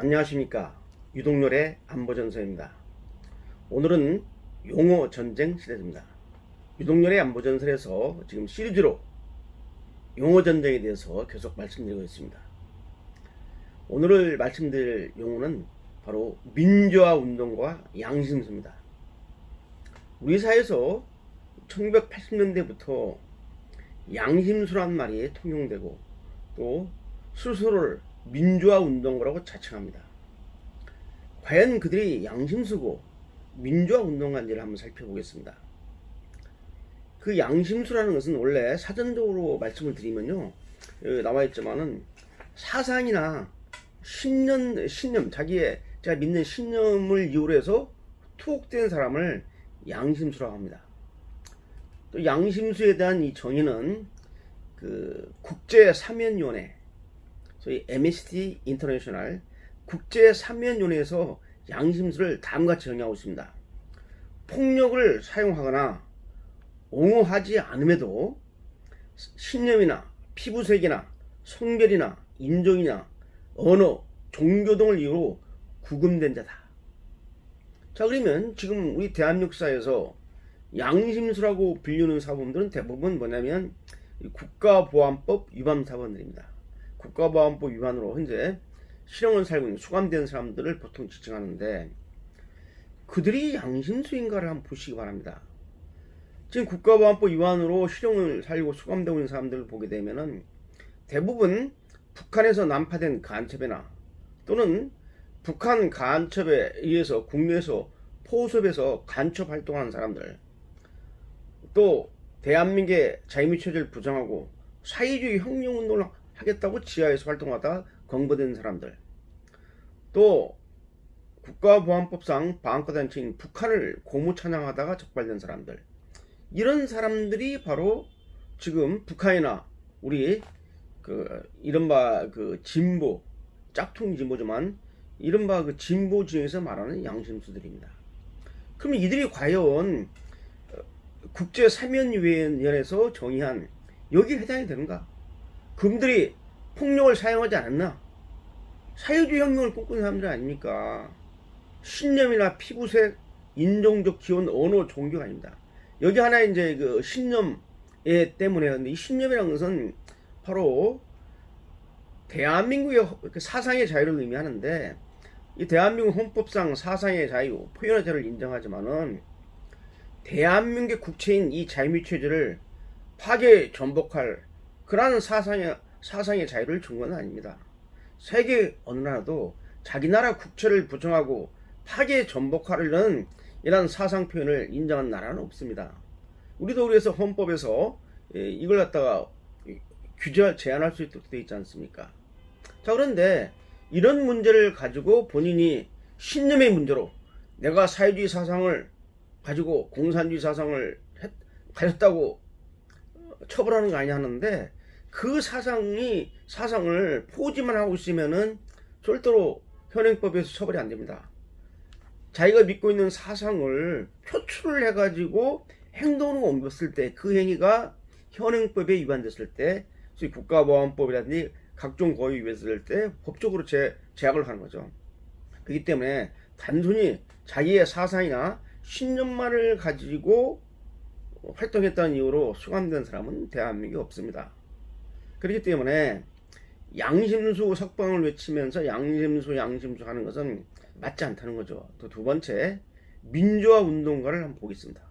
안녕하십니까. 유동열의 안보전설입니다. 오늘은 용어전쟁 시대입니다. 유동열의 안보전설에서 지금 시리즈로 용어전쟁에 대해서 계속 말씀드리고 있습니다. 오늘 말씀드릴 용어는 바로 민주화운동과 양심수입니다. 우리 사회에서 1980년대부터 양심수란 말이 통용되고 또 스스로를 민주화운동가라고 자칭합니다. 과연 그들이 양심수고 민주화운동가인지를 한번 살펴보겠습니다. 그 양심수라는 것은 원래 사전적으로 말씀을 드리면요, 나와있지만은 사상이나 신념, 자기가 믿는 신념을 이유로 해서 투옥된 사람을 양심수라고 합니다. 또 양심수에 대한 이 정의는 그 국제사면위원회, 소위 MST 인터내셔널 국제사면위원회에서 양심수를 다음같이 정의하고 있습니다. 폭력을 사용하거나 옹호하지 않음에도 신념이나 피부색이나 성별이나 인종이나 언어, 종교 등을 이유로 구금된 자다. 자, 그러면 지금 우리 대한민국 사회에서 양심수라고 불리는 사범들은 대부분 뭐냐면 국가보안법 위반 사범들입니다. 국가보안법 위반으로 현재 실형을 살고 있는 수감된 사람들을 보통 지칭하는데, 그들이 양심수인가를 한번 보시기 바랍니다. 지금 국가보안법 위반으로 실형을 살고 수감되고 있는 사람들을 보게 되면은 대부분 북한에서 난파된 간첩이나 또는 북한 간첩에 의해서 국내에서 포섭해서 간첩 활동하는 사람들, 또 대한민국의 자유민주주의를 부정하고 사회주의 혁명운동을 하겠다고 지하에서 활동하다 검거된 사람들, 또 국가보안법상 반국가단체인 북한을 고무찬양하다가 적발된 사람들, 이런 사람들이 바로 지금 북한이나 우리 이른바 진보, 짝퉁 진보지만 이른바 진보 중에서 말하는 양심수들입니다. 그럼 이들이 과연 국제사면위원회에서 정의한 여기에 해당이 되는가? 그분들이 폭력을 사용하지 않았나? 사회주의 혁명을 꿈꾸는 사람들 아닙니까? 신념이나 피부색, 인종적 기원, 언어, 종교가 아닙니다. 여기 하나 이제 그 신념 때문에, 근데 이 신념이라는 것은 바로 대한민국의 사상의 자유를 의미하는데, 이 대한민국 헌법상 사상의 자유, 표현의 자유를 인정하지만은 대한민국의 국체인 이 자유민주주의를 파괴 전복할 그러한 사상의 자유를 준 건 아닙니다. 세계 어느 나라도 자기 나라 국체를 부정하고 파괴 전복하려는 이런 사상 표현을 인정한 나라는 없습니다. 우리도 그래서 헌법에서 이걸 갖다가 제한할 수 있도록 되어 있지 않습니까? 자, 그런데 이런 문제를 가지고 본인이 신념의 문제로 내가 사회주의 사상을 가지고 공산주의 사상을 가졌다고 처벌하는 거 아니냐 하는데, 그 사상을 포기만 하고 있으면은 절대로 현행법에서 처벌이 안 됩니다. 자기가 믿고 있는 사상을 표출을 해가지고 행동으로 옮겼을 때, 그 행위가 현행법에 위반됐을 때, 소위 국가보안법이라든지 각종 거에 위반됐을 때 법적으로 제약을 하는 거죠. 그렇기 때문에 단순히 자기의 사상이나 신념만을 가지고 활동했다는 이유로 수감된 사람은 대한민국에 없습니다. 그렇기 때문에 양심수 석방을 외치면서 양심수 하는 것은 맞지 않다는 거죠. 또 두 번째, 민주화 운동가를 한번 보겠습니다.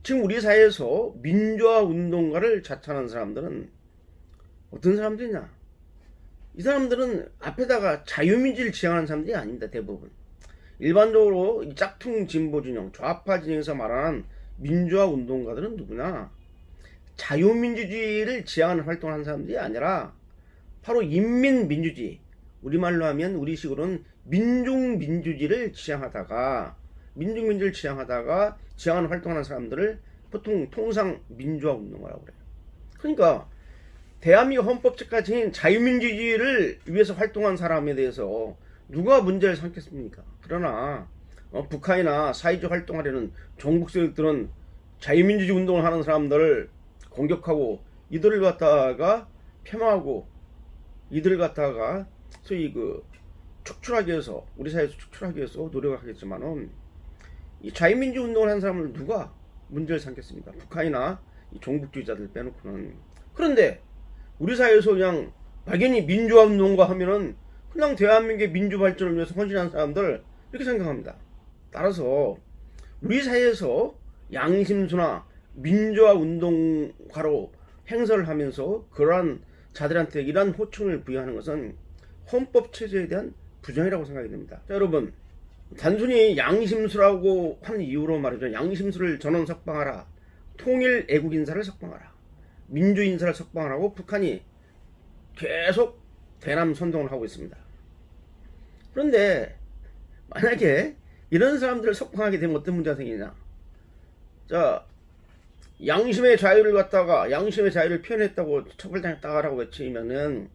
지금 우리 사회에서 민주화 운동가를 자처하는 사람들은 어떤 사람들이냐? 이 사람들은 앞에다가 자유민주를 지향하는 사람들이 아닙니다. 대부분 일반적으로 이 짝퉁 진보 진영, 좌파 진영에서 말하는 민주화 운동가들은 누구냐? 자유민주주의를 지향하는 활동을 하는 사람들이 아니라 바로 인민민주주의, 우리말로 하면 우리식으로는 민중민주주의를 지향하다가 지향하는 활동하는 사람들을 보통 통상 민주화 운동가라고 그래요. 그러니까 대한민국 헌법책까지는 자유민주주의를 위해서 활동한 사람에 대해서 누가 문제를 삼겠습니까? 그러나 북한이나 사회주의 활동하려는 종북 세력들은 자유민주주의 운동을 하는 사람들을 공격하고 이들을 갖다가 폄하하고 이들을 갖다가 소위 축출하기 위해서, 우리 사회에서 축출하기 위해서 노력하겠지만은 이 자유민주 운동을 한 사람을 누가 문제를 삼겠습니까? 북한이나 이 종북주의자들 빼놓고는. 그런데 우리 사회에서 그냥 막연히 민주화 운동가 하면은 그냥 대한민국의 민주 발전을 위해서 헌신한 사람들 이렇게 생각합니다. 따라서 우리 사회에서 양심수나 민주화 운동가로 행사를 하면서 그러한 자들한테 이러한 호칭을 부여하는 것은 헌법 체제에 대한 부정이라고 생각이 됩니다. 자, 여러분, 단순히 양심수라고 하는 이유로 말이죠. 양심수를 전원 석방하라, 통일 애국 인사를 석방하라, 민주 인사를 석방하라고 북한이 계속 대남 선동을 하고 있습니다. 그런데 만약에 이런 사람들을 석방하게 되면 어떤 문제가 생기냐? 자, 양심의 자유를 갖다가 양심의 자유를 표현했다고 처벌당했다라고 외치면은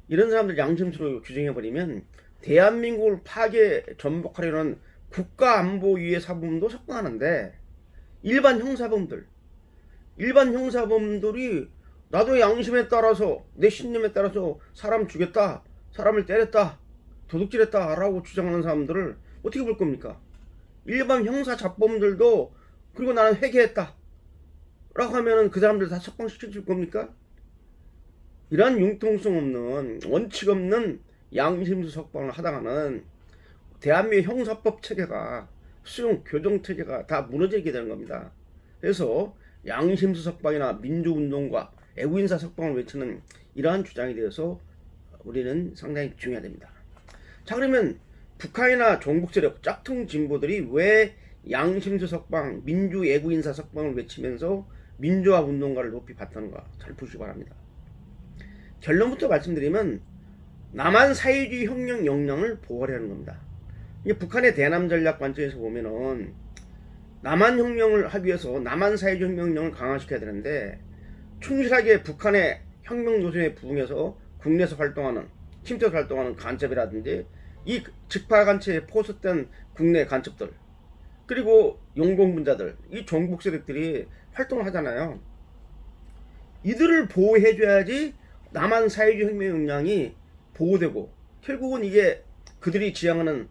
이런 사람들 양심수로 규정해버리면 대한민국을 파괴 전복하려는 국가안보위의 사범도 석방하는데 일반 형사범들이 나도 양심에 따라서 내 신념에 따라서 사람 죽였다, 사람을 때렸다, 도둑질했다 라고 주장하는 사람들을 어떻게 볼 겁니까? 일반 형사 잡범들도 그리고 나는 회개했다 라고 하면은 그 사람들 다 석방시켜 줄 겁니까? 이러한 융통성 없는 원칙 없는 양심수 석방을 하다가는 대한민국 형사법 체계가 수용 교정 체계가 다 무너지게 되는 겁니다. 그래서 양심수 석방이나 민주운동과 애국인사 석방을 외치는 이러한 주장에 대해서 우리는 상당히 중요해야 됩니다. 자, 그러면 북한이나 종북세력 짝퉁 진보들이 왜 양심수 석방, 민주 애국인사 석방을 외치면서 민주화 운동가를 높이 봤다는가 잘 보시기 바랍니다. 결론부터 말씀드리면 남한 사회주의 혁명 역량을 보호하려는 겁니다. 이게 북한의 대남 전략 관점에서 보면은 남한 혁명을 하기 위해서 남한 사회주의 혁명을 강화시켜야 되는데 충실하게 북한의 혁명 노선에 부응해서 국내에서 활동하는 침투해서 활동하는 간첩이라든지 이 직파 간첩에 포섭된 국내 간첩들 그리고 용공분자들 이 종북 세력들이 활동을 하잖아요. 이들을 보호해줘야지 남한 사회주의 혁명 역량이 보호되고 결국은 이게 그들이 지향하는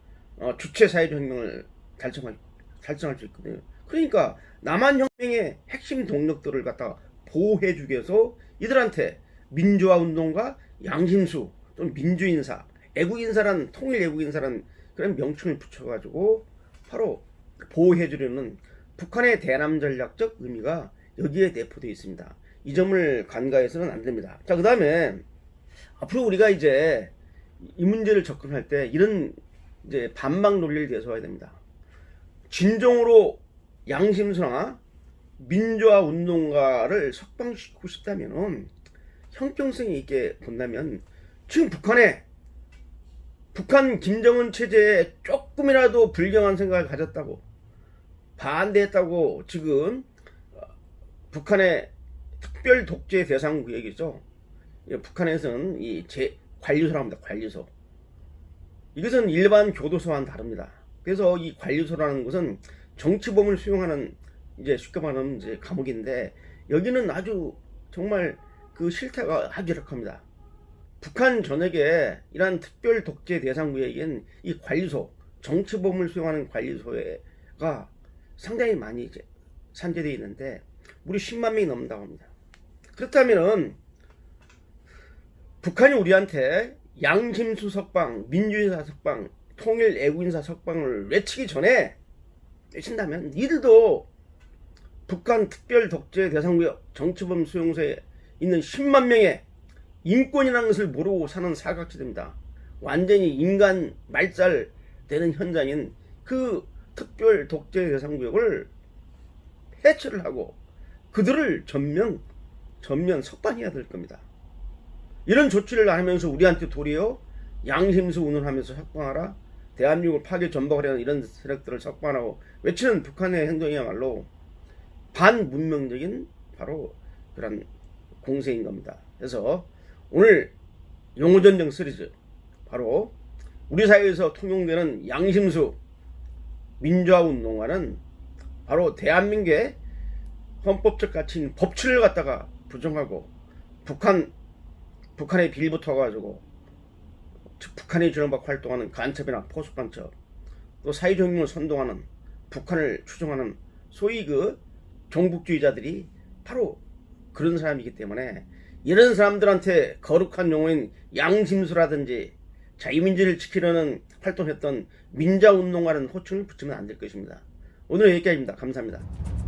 주체 사회주의 혁명을 달성할 수 있거든요. 그러니까 남한 혁명의 핵심 동력들을 갖다가 보호해주기 위해서 이들한테 민주화 운동과 양심수 또는 민주인사, 애국인사란 통일 애국인사란 그런 명칭을 붙여가지고 바로 보호해주려는 북한의 대남 전략적 의미가 여기에 내포되어 있습니다. 이 점을 간과해서는 안 됩니다. 자, 그 다음에 앞으로 우리가 이제 이 문제를 접근할 때 이런 이제 반박 논리를 내세워야 됩니다. 진정으로 양심수나 민주화 운동가를 석방시키고 싶다면 형평성 있게 본다면 지금 북한 김정은 체제에 조금이라도 불경한 생각을 가졌다고 반대했다고 지금 북한의 특별 독재 대상 구역이죠. 북한에서는 이 관리소라고 합니다. 관리소. 이것은 일반 교도소와는 다릅니다. 그래서 이 관리소라는 것은 정치범을 수용하는 이제 쉽게 말하면 이제 감옥인데 여기는 아주 정말 그 실태가 아주 열악합니다. 북한 전역에 이러한 특별 독재 대상 구역인 이 관리소, 정치범을 수용하는 관리소가 상당히 많이 이제 산재되어 있는데 무려 10만 명이 넘는다고 합니다. 그렇다면은 북한이 우리한테 양심수 석방, 민주인사 석방, 통일 애국인사 석방을 외치기 전에 외친다면 이들도 북한 특별 독재 대상구역 정치범 수용소에 있는 10만 명의 인권이라는 것을 모르고 사는 사각지대입니다. 완전히 인간 말살 되는 현장인 그 특별 독재 대상구역을 해체를 하고 그들을 전면 석방해야 될 겁니다. 이런 조치를 안 하면서 우리한테 도리어 양심수 운운하면서 석방하라, 대한민국을 파괴 전복하려는 이런 세력들을 석방하고 외치는 북한의 행동이야말로 반문명적인 바로 그런 공세인 겁니다. 그래서 오늘 용호전쟁 시리즈 바로 우리 사회에서 통용되는 양심수 민주화 운동과는 바로 대한민국의 헌법적 가치인 법치를 갖다가 부정하고 북한의 빌붙어 가지고 즉 북한에 주름받고 활동하는 간첩이나 포섭 간첩, 또 사회정의를 선동하는 북한을 추종하는 소위 그 종북주의자들이 바로 그런 사람이기 때문에 이런 사람들한테 거룩한 용어인 양심수라든지 자유민주를 지키려는 활동했던 민자운동가라는 호칭을 붙이면 안 될 것입니다. 오늘 여기까지입니다. 감사합니다.